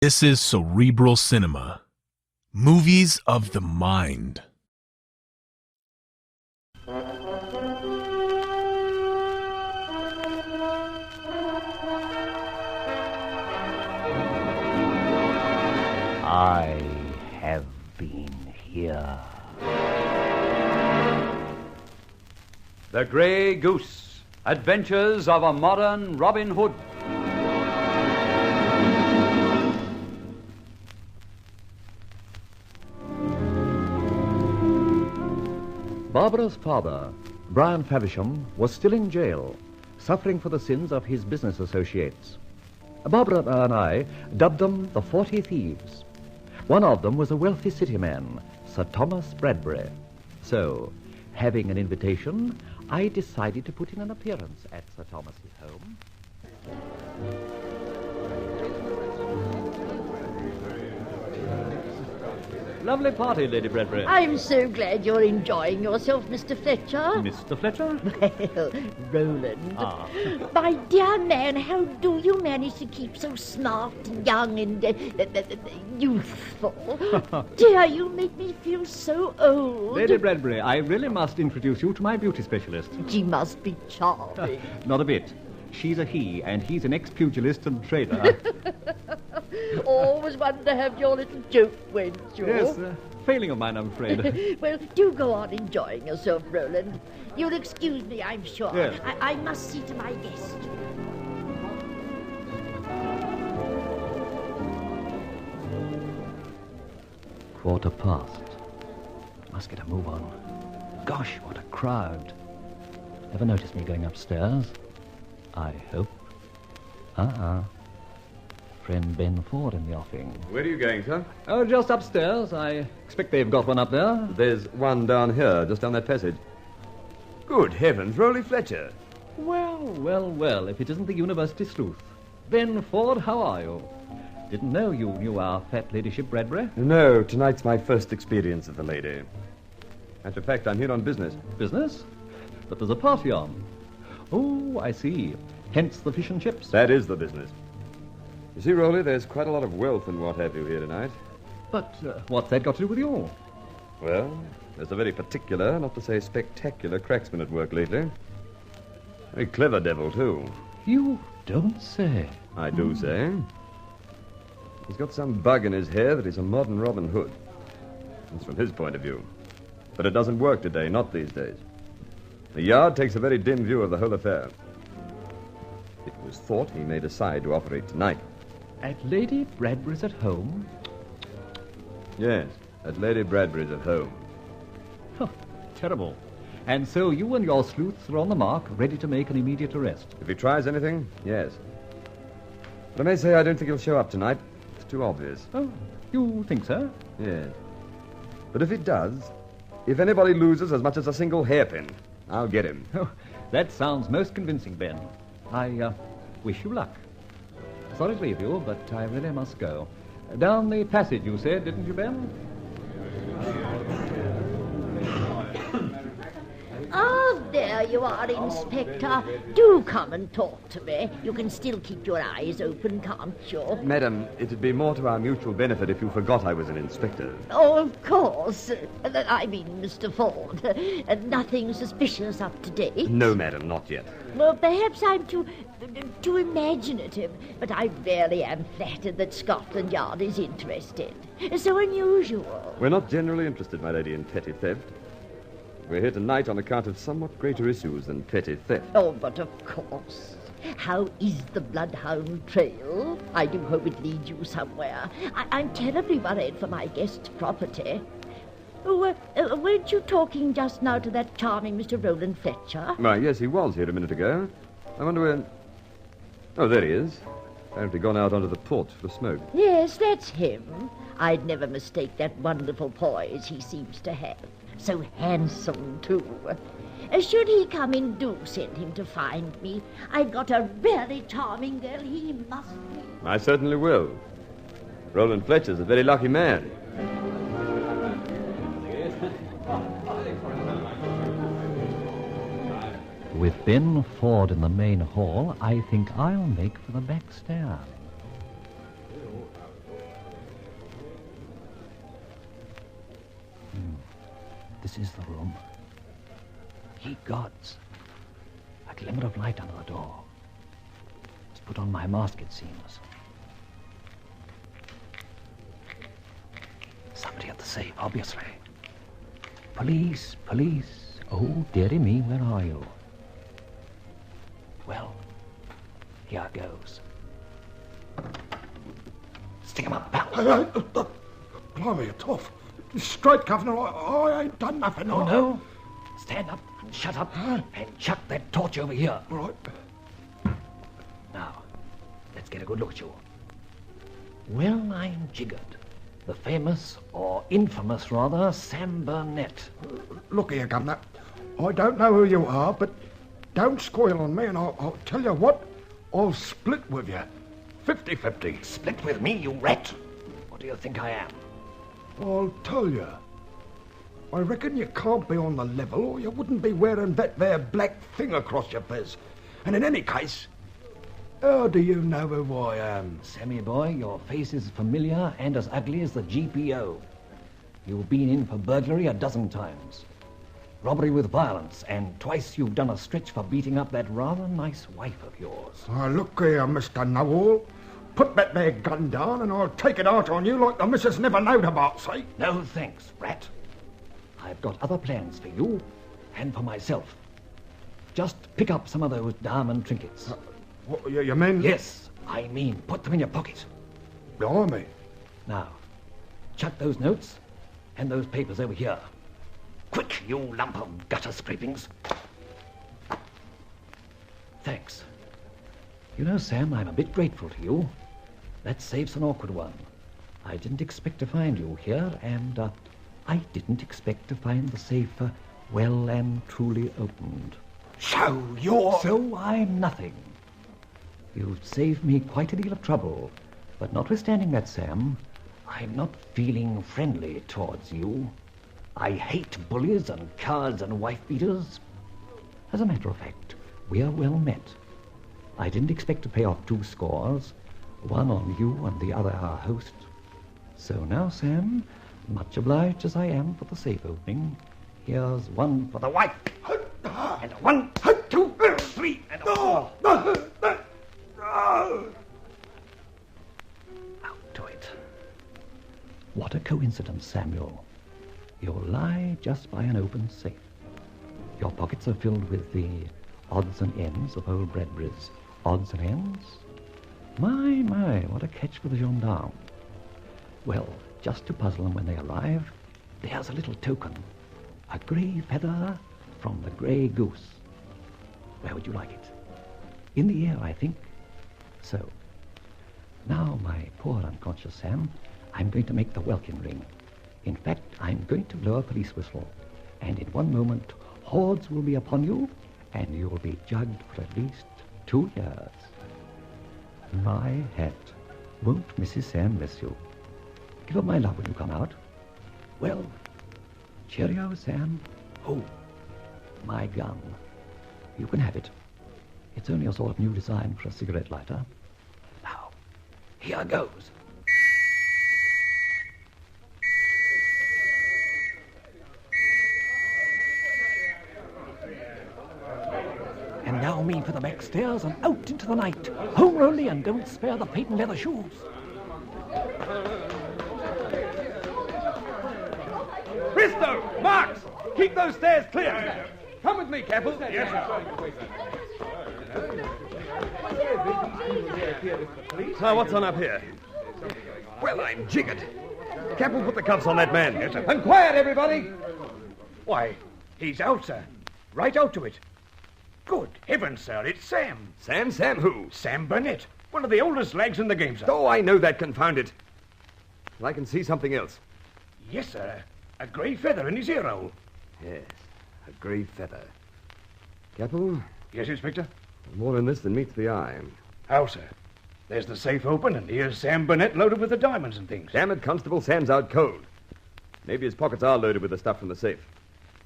This is Cerebral Cinema. Movies of the mind. I have been here. The Grey Goose, Adventures of a Modern Robin Hood. Barbara's father, Brian Faversham, was still in jail, suffering for the sins of his business associates. Barbara and I dubbed them the 40 Thieves. One of them was a wealthy city man, Sir Thomas Bradbury. So, having an invitation, I decided to put in an appearance at Sir Thomas's home. Lovely party, Lady Bradbury. I'm so glad you're enjoying yourself, Mr. Fletcher. Mr. Fletcher? Well, Roland. Ah. My dear man, how do you manage to keep so smart, young, and youthful? Dear, you make me feel so old. Lady Bradbury, I really must introduce you to my beauty specialist. She must be charming. Not a bit. She's a he, and he's an ex-pugilist and trader. Always wanted to have your little joke, weren't you? Yes, failing of mine, I'm afraid. Well, do go on enjoying yourself, Roland. You'll excuse me, I'm sure. Yes. I must see to my guest. Quarter past. Must get a move on. Gosh, what a crowd. Never noticed me going upstairs. I hope. Friend Ben Ford in the offing. Where are you going, sir? Oh, just upstairs. I expect they've got one up there. There's one down here, just down that passage. Good heavens, Roland Fletcher. Well, if it isn't the university sleuth. Ben Ford, how are you? Didn't know you knew our fat ladyship Bradbury. No, tonight's my first experience of the lady. Matter of fact, I'm here on business. Business? But there's a party on. Oh, I see. Hence the fish and chips. That is the business. You see, Rolly, there's quite a lot of wealth and what have you here tonight. But what's that got to do with you? Well, there's a very particular, not to say spectacular, cracksman at work lately. Very clever devil, too. You don't say. I do say. He's got some bug in his hair that he's a modern Robin Hood. That's from his point of view. But it doesn't work today, not these days. The Yard takes a very dim view of the whole affair. It was thought he may decide to operate tonight. At Lady Bradbury's at home? Yes, at Lady Bradbury's at home. Huh, terrible. And so you and your sleuths are on the mark, ready to make an immediate arrest. If he tries anything, yes. But I may say I don't think he'll show up tonight. It's too obvious. Oh, you think so? Yes. But if he does, if anybody loses as much as a single hairpin, I'll get him. Oh, that sounds most convincing, Ben. I wish you luck. Sorry to leave you, but I really must go. Down the passage, you said, didn't you, Ben? Ah, there you are, Inspector. Do come and talk to me. You can still keep your eyes open, can't you? Madam, it'd be more to our mutual benefit if you forgot I was an inspector. Oh, of course. I mean, Mr. Ford. Nothing suspicious up to date. No, madam, not yet. Well, perhaps I'm too imaginative, but I really am flattered that Scotland Yard is interested. So unusual. We're not generally interested, my lady, in petty theft. We're here tonight on account of somewhat greater issues than petty theft. Oh, but of course. How is the bloodhound trail? I do hope it leads you somewhere. I'm terribly worried for my guest's property. Oh, weren't you talking just now to that charming Mr. Roland Fletcher? Why, yes, he was here a minute ago. I wonder where... Oh, there he is. Apparently gone out onto the porch for a smoke. Yes, that's him. I'd never mistake that wonderful poise he seems to have. So handsome, too. Should he come in, do send him to find me. I've got a very charming girl. He must be. I certainly will. Roland Fletcher's a very lucky man. With Ben Ford in the main hall, I think I'll make for the back stair. This is the room. Ye gods. A glimmer of light under the door. Let's put on my mask, it seems. Somebody at the safe, obviously. Police, police. Oh, dearie me, where are you? Well, here goes. Stick 'em up, pal. Blimey, you're tough. Straight, Governor, I ain't done nothing. Oh, no? Stand up and shut up and chuck that torch over here. All right. Now, let's get a good look at you. Well, I'm jiggered. The famous, or infamous rather, Sam Burnett. Look here, Governor. I don't know who you are, but don't squeal on me, and I'll tell you what, I'll split with you. 50-50. Split with me, you rat. What do you think I am? I'll tell you. I reckon you can't be on the level, or you wouldn't be wearing that there black thing across your fez. And in any case, how do you know who I am? Sammy boy, your face is familiar and as ugly as the GPO. You've been in for burglary a dozen times. Robbery with violence, and twice you've done a stretch for beating up that rather nice wife of yours. Look here, Mr. Know-all. Put that there gun down and I'll take it out on you like the missus never knowed about, see? No thanks, rat. I've got other plans for you and for myself. Just pick up some of those diamond trinkets. What, you mean? Yes, I mean put them in your pocket. Blimey. Now, chuck those notes and those papers over here. Quick, you lump of gutter scrapings. Thanks. You know, Sam, I'm a bit grateful to you. That safe's an awkward one. I didn't expect to find you here, and I didn't expect to find the safe well and truly opened. So you're... So I'm nothing. You've saved me quite a deal of trouble, but notwithstanding that, Sam, I'm not feeling friendly towards you. I hate bullies and cowards and wife-beaters. As a matter of fact, we're well met. I didn't expect to pay off 2 scores, one on you and the other our host. So now, Sam, much obliged as I am for the safe opening, here's one for the wife, and 1, 2, 3, and 4. Out to it. What a coincidence, Samuel. You'll lie just by an open safe. Your pockets are filled with the odds and ends of old Bradbury's odds and ends. My, what a catch for the gendarme. Well, just to puzzle them when they arrive, there's a little token. A grey feather from the Grey Goose. Where would you like it? In the ear, I think. So, now, my poor unconscious Sam, I'm going to make the welkin ring. In fact, I'm going to blow a police whistle, and in one moment, hordes will be upon you, and you'll be jugged for at least 2 years. My hat. Won't Mrs. Sam miss you? Give her my love when you come out. Well, cheerio, Sam. Oh, my gun. You can have it. It's only a sort of new design for a cigarette lighter. Now, here goes. And now me for the back stairs and out into the night. Home only, and don't spare the patent leather shoes. Bristow! Marks! Keep those stairs clear! Come with me, Capel. Yes, So what's on up here? Well, I'm jiggered. Capel, put the cuffs on that man. Yes, sir. And quiet, everybody! Why, he's out, sir. Right out to it. Good heavens, sir, it's Sam. Sam? Sam who? Sam Burnett, one of the oldest lags in the game, sir. Oh, I know that, confound it. And I can see something else. Yes, sir. A grey feather in his ear hole. Yes, a grey feather. Capel, Yes, Inspector? more in this than meets the eye. How, sir? There's the safe open, and here's Sam Burnett loaded with the diamonds and things. Damn it, Constable, Sam's out cold. Maybe his pockets are loaded with the stuff from the safe.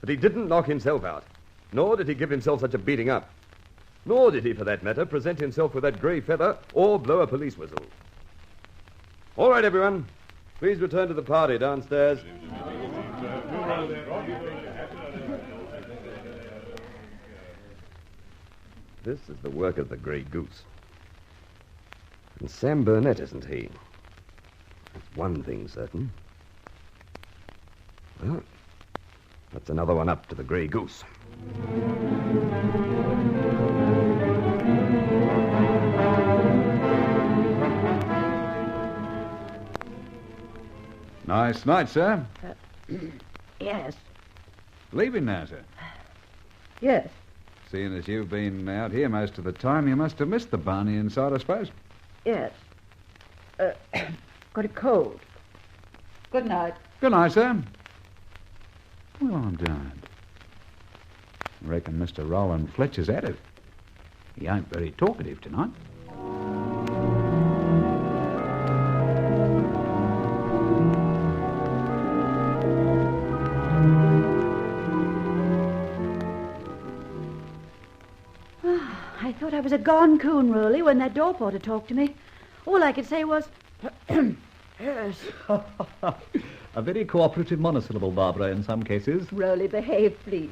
But he didn't knock himself out. Nor did he give himself such a beating up. Nor did he, for that matter, present himself with that grey feather or blow a police whistle. All right, everyone. Please return to the party downstairs. This is the work of the Grey Goose. And Sam Burnett, isn't he? That's one thing certain. Well, that's another one up to the Grey Goose. Nice night, sir. Yes. Leaving now, sir. Yes. Seeing as you've been out here most of the time, you must have missed the Barney inside, I suppose. Yes. Got a cold. Good night. Good night, sir. Well, I'm darned. Reckon Mr. Roland Fletcher's at it. He ain't very talkative tonight. I thought I was a gone coon, Rolly, when that door porter talked to me. All I could say was... yes. A very cooperative monosyllable, Barbara, in some cases. Rolly, behave, please.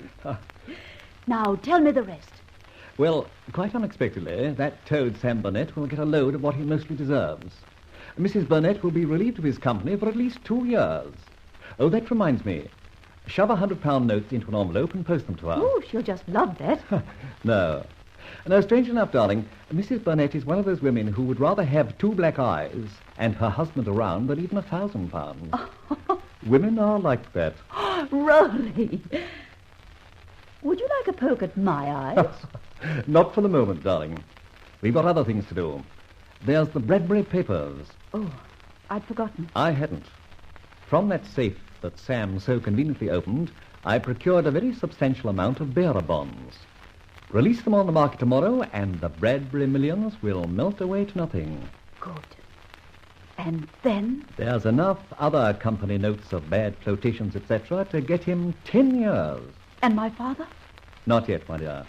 Now, tell me the rest. Well, quite unexpectedly, that toad Sam Burnett will get a load of what he mostly deserves. Mrs. Burnett will be relieved of his company for at least 2 years. Oh, that reminds me. Shove £100 notes into an envelope and post them to her. Oh, she'll just love that. No. No, strange enough, darling, Mrs. Burnett is one of those women who would rather have 2 black eyes and her husband around than even £1,000. Women are like that. Rolly! Would you like a poke at my eyes? Not for the moment, darling. We've got other things to do. There's the Bradbury papers. Oh, I'd forgotten. I hadn't. From that safe that Sam so conveniently opened, I procured a very substantial amount of bearer bonds. Release them on the market tomorrow, and the Bradbury millions will melt away to nothing. Good. And then? There's enough other company notes of bad flotations, etc., to get him 10 years. And my father? Not yet, my dear.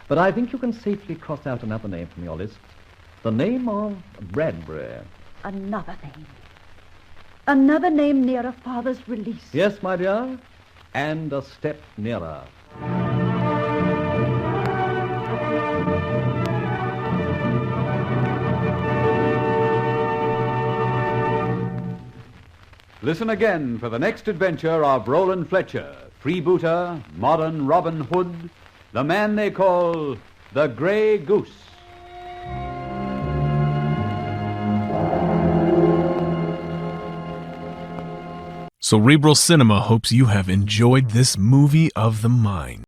But I think you can safely cross out another name from your list. The name of Bradbury. Another name. Another name near a father's release. Yes, my dear. And a step nearer. Listen again for the next adventure of Roland Fletcher, freebooter, modern Robin Hood, the man they call the Grey Goose. Cerebral Cinema hopes you have enjoyed this movie of the mind.